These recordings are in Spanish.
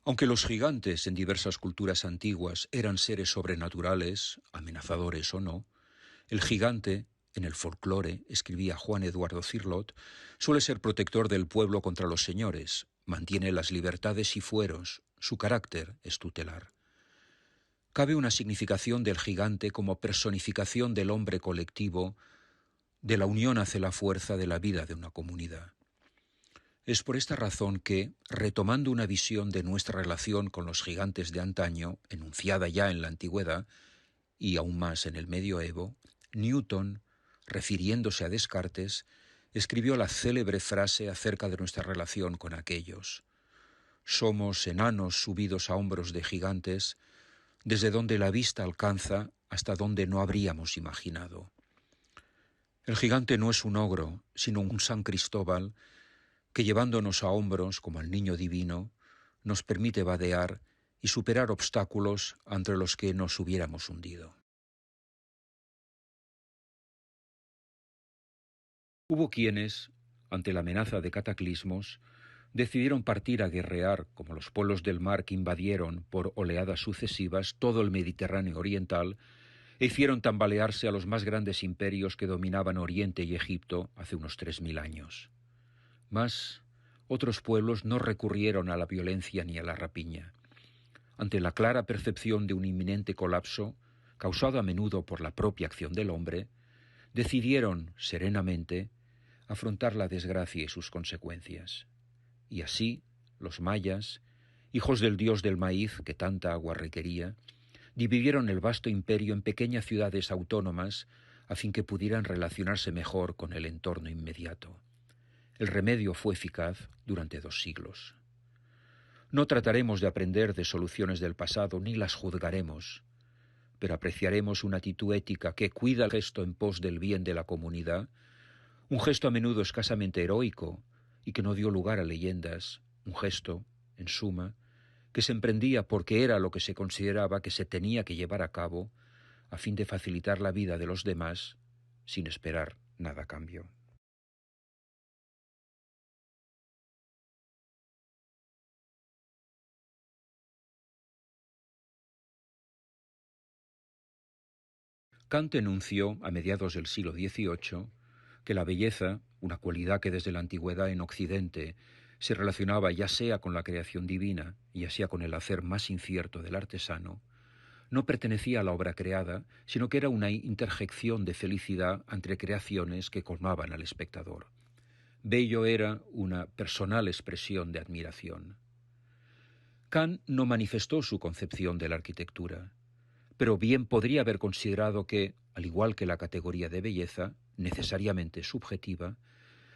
Aunque los gigantes en diversas culturas antiguas eran seres sobrenaturales, amenazadores o no, el gigante, en el folclore, escribía Juan Eduardo Cirlot, suele ser protector del pueblo contra los señores, mantiene las libertades y fueros, su carácter es tutelar. Cabe una significación del gigante como personificación del hombre colectivo, de la unión hace la fuerza de la vida de una comunidad. Es por esta razón que, retomando una visión de nuestra relación con los gigantes de antaño, enunciada ya en la antigüedad y aún más en el medioevo, Newton, refiriéndose a Descartes, escribió la célebre frase acerca de nuestra relación con aquellos. Somos enanos subidos a hombros de gigantes, desde donde la vista alcanza hasta donde no habríamos imaginado. El gigante no es un ogro, sino un San Cristóbal que llevándonos a hombros como al niño divino, nos permite vadear y superar obstáculos entre los que nos hubiéramos hundido. Hubo quienes, ante la amenaza de cataclismos, decidieron partir a guerrear como los pueblos del mar que invadieron por oleadas sucesivas todo el Mediterráneo oriental e hicieron tambalearse a los más grandes imperios que dominaban Oriente y Egipto hace unos 3000 años. Mas otros pueblos no recurrieron a la violencia ni a la rapiña. Ante la clara percepción de un inminente colapso, causado a menudo por la propia acción del hombre, decidieron, serenamente, afrontar la desgracia y sus consecuencias. Y así, los mayas, hijos del dios del maíz que tanta agua requería, dividieron el vasto imperio en pequeñas ciudades autónomas a fin que pudieran relacionarse mejor con el entorno inmediato. El remedio fue eficaz durante 2 siglos. No trataremos de aprender de soluciones del pasado ni las juzgaremos, pero apreciaremos una actitud ética que cuida el gesto en pos del bien de la comunidad, un gesto a menudo escasamente heroico y que no dio lugar a leyendas, un gesto, en suma, que se emprendía porque era lo que se consideraba que se tenía que llevar a cabo a fin de facilitar la vida de los demás sin esperar nada a cambio. Kant enunció, a mediados del siglo XVIII, que la belleza, una cualidad que desde la antigüedad en Occidente se relacionaba ya sea con la creación divina, ya sea con el hacer más incierto del artesano, no pertenecía a la obra creada, sino que era una interjección de felicidad entre creaciones que colmaban al espectador. Bello era una personal expresión de admiración. Kant no manifestó su concepción de la arquitectura, pero bien podría haber considerado que, al igual que la categoría de belleza, necesariamente subjetiva,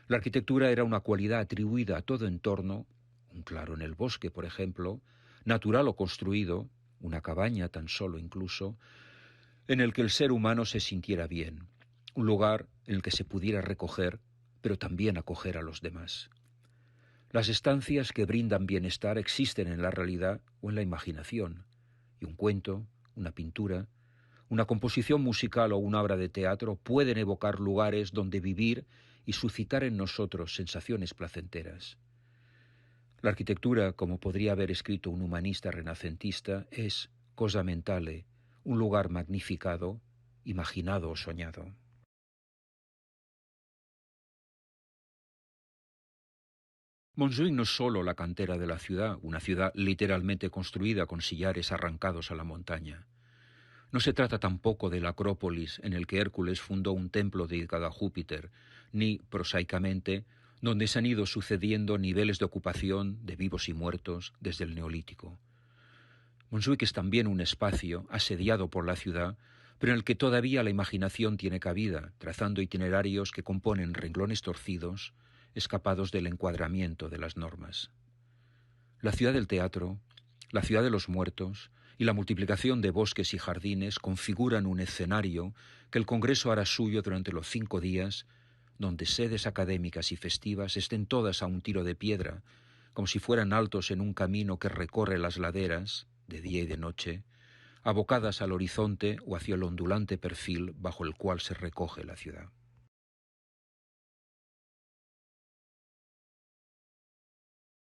la arquitectura era una cualidad atribuida a todo entorno, un claro en el bosque, por ejemplo, natural o construido, una cabaña tan solo incluso, en el que el ser humano se sintiera bien, un lugar en el que se pudiera recoger, pero también acoger a los demás. Las estancias que brindan bienestar existen en la realidad o en la imaginación, y un cuento, una pintura, una composición musical o una obra de teatro pueden evocar lugares donde vivir y suscitar en nosotros sensaciones placenteras. La arquitectura, como podría haber escrito un humanista renacentista, es cosa mentale, un lugar magnificado, imaginado o soñado. Montjuïc no es solo la cantera de la ciudad, una ciudad literalmente construida con sillares arrancados a la montaña. No se trata tampoco de la Acrópolis en el que Hércules fundó un templo dedicado a Júpiter, ni, prosaicamente, donde se han ido sucediendo niveles de ocupación de vivos y muertos desde el Neolítico. Montjuïc es también un espacio asediado por la ciudad, pero en el que todavía la imaginación tiene cabida, trazando itinerarios que componen renglones torcidos, escapados del encuadramiento de las normas. La ciudad del teatro, la ciudad de los muertos y la multiplicación de bosques y jardines configuran un escenario que el Congreso hará suyo durante los 5 días, donde sedes académicas y festivas estén todas a un tiro de piedra, como si fueran altos en un camino que recorre las laderas, de día y de noche, abocadas al horizonte o hacia el ondulante perfil bajo el cual se recoge la ciudad.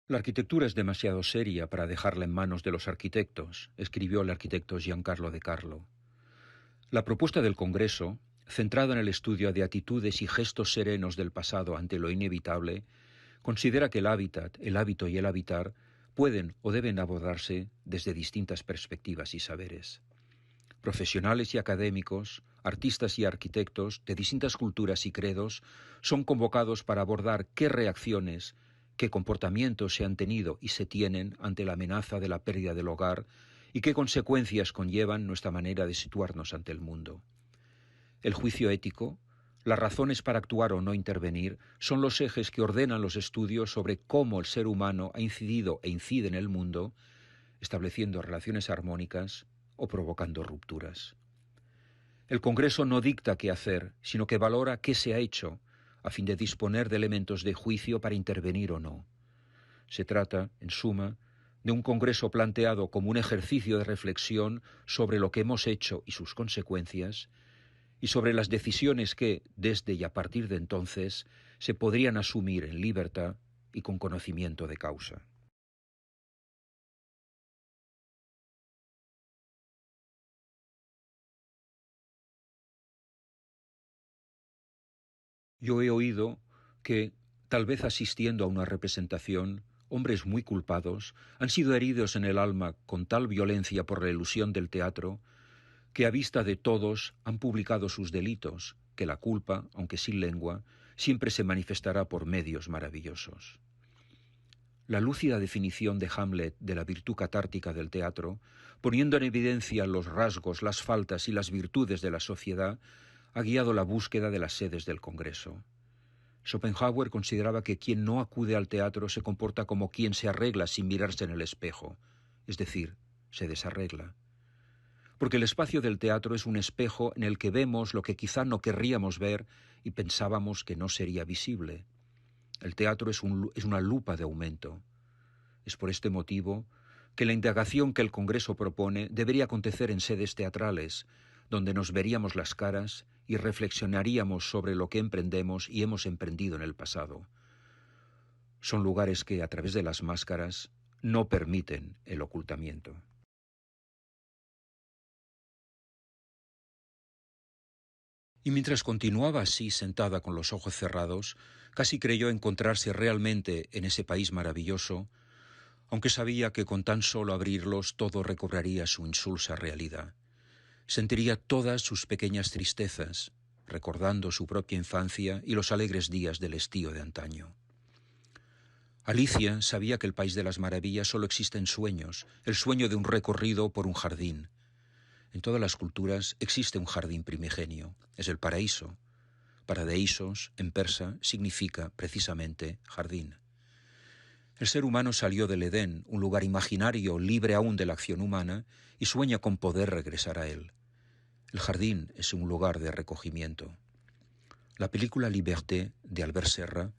La arquitectura es demasiado seria para dejarla en manos de los arquitectos, escribió el arquitecto Giancarlo De Carlo. La propuesta del Congreso, centrada en el estudio de actitudes y gestos serenos del pasado ante lo inevitable, considera que el hábitat, el hábito y el habitar pueden o deben abordarse desde distintas perspectivas y saberes. Profesionales y académicos, artistas y arquitectos de distintas culturas y credos son convocados para abordar qué reacciones, qué comportamientos se han tenido y se tienen ante la amenaza de la pérdida del hogar y qué consecuencias conllevan nuestra manera de situarnos ante el mundo. El juicio ético, las razones para actuar o no intervenir, son los ejes que ordenan los estudios sobre cómo el ser humano ha incidido e incide en el mundo, estableciendo relaciones armónicas o provocando rupturas. El Congreso no dicta qué hacer, sino que valora qué se ha hecho, a fin de disponer de elementos de juicio para intervenir o no. Se trata, en suma, de un Congreso planteado como un ejercicio de reflexión sobre lo que hemos hecho y sus consecuencias, y sobre las decisiones que, desde y a partir de entonces, se podrían asumir en libertad y con conocimiento de causa. Yo he oído que, tal vez asistiendo a una representación, hombres muy culpados han sido heridos en el alma con tal violencia por la ilusión del teatro, que a vista de todos han publicado sus delitos, que la culpa, aunque sin lengua, siempre se manifestará por medios maravillosos. La lúcida definición de Hamlet de la virtud catártica del teatro, poniendo en evidencia los rasgos, las faltas y las virtudes de la sociedad, ha guiado la búsqueda de las sedes del Congreso. Schopenhauer consideraba que quien no acude al teatro se comporta como quien se arregla sin mirarse en el espejo, es decir, se desarregla. Porque el espacio del teatro es un espejo en el que vemos lo que quizá no querríamos ver y pensábamos que no sería visible. El teatro es una lupa de aumento. Es por este motivo que la indagación que el Congreso propone debería acontecer en sedes teatrales, donde nos veríamos las caras y reflexionaríamos sobre lo que emprendemos y hemos emprendido en el pasado. Son lugares que, a través de las máscaras, no permiten el ocultamiento. Y mientras continuaba así sentada con los ojos cerrados, casi creyó encontrarse realmente en ese país maravilloso, aunque sabía que con tan solo abrirlos todo recobraría su insulsa realidad. Sentiría todas sus pequeñas tristezas, recordando su propia infancia y los alegres días del estío de antaño. Alicia sabía que el país de las maravillas solo existe en sueños, el sueño de un recorrido por un jardín. En todas las culturas existe un jardín primigenio, es el paraíso. Paradeisos, en persa, significa precisamente jardín. El ser humano salió del Edén, un lugar imaginario, libre aún de la acción humana, y sueña con poder regresar a él. El jardín es un lugar de recogimiento. La película Liberté, de Albert Serra,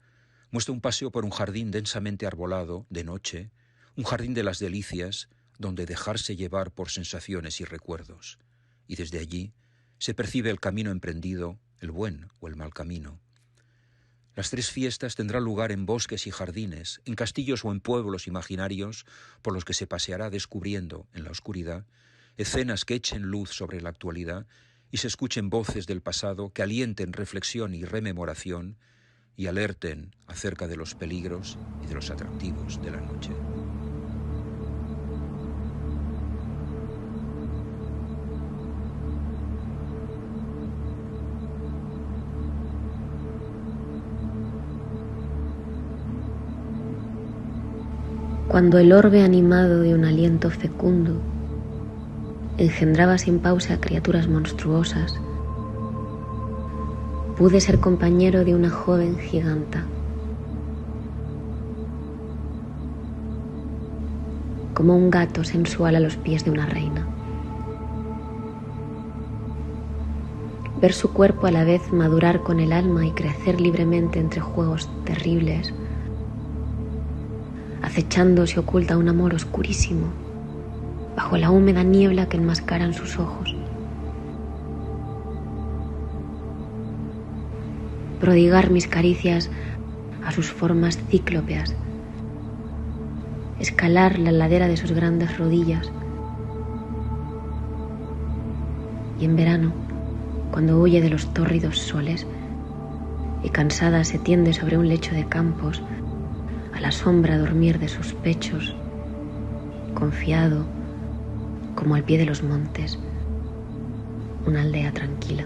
muestra un paseo por un jardín densamente arbolado, de noche, un jardín de las delicias, donde dejarse llevar por sensaciones y recuerdos. Y desde allí se percibe el camino emprendido, el buen o el mal camino. Las tres fiestas tendrán lugar en bosques y jardines, en castillos o en pueblos imaginarios por los que se paseará descubriendo, en la oscuridad, escenas que echen luz sobre la actualidad y se escuchen voces del pasado que alienten reflexión y rememoración y alerten acerca de los peligros y de los atractivos de la noche. Cuando el orbe animado de un aliento fecundo engendraba sin pausa criaturas monstruosas, pude ser compañero de una joven giganta. Como un gato sensual a los pies de una reina. Ver su cuerpo a la vez madurar con el alma y crecer libremente entre juegos terribles, acechando se oculta un amor oscurísimo, bajo la húmeda niebla que enmascaran sus ojos. Prodigar mis caricias a sus formas cíclopeas, escalar la ladera de sus grandes rodillas. Y en verano, cuando huye de los tórridos soles y cansada se tiende sobre un lecho de campos, a la sombra dormir de sus pechos, confiado como al pie de los montes, una aldea tranquila.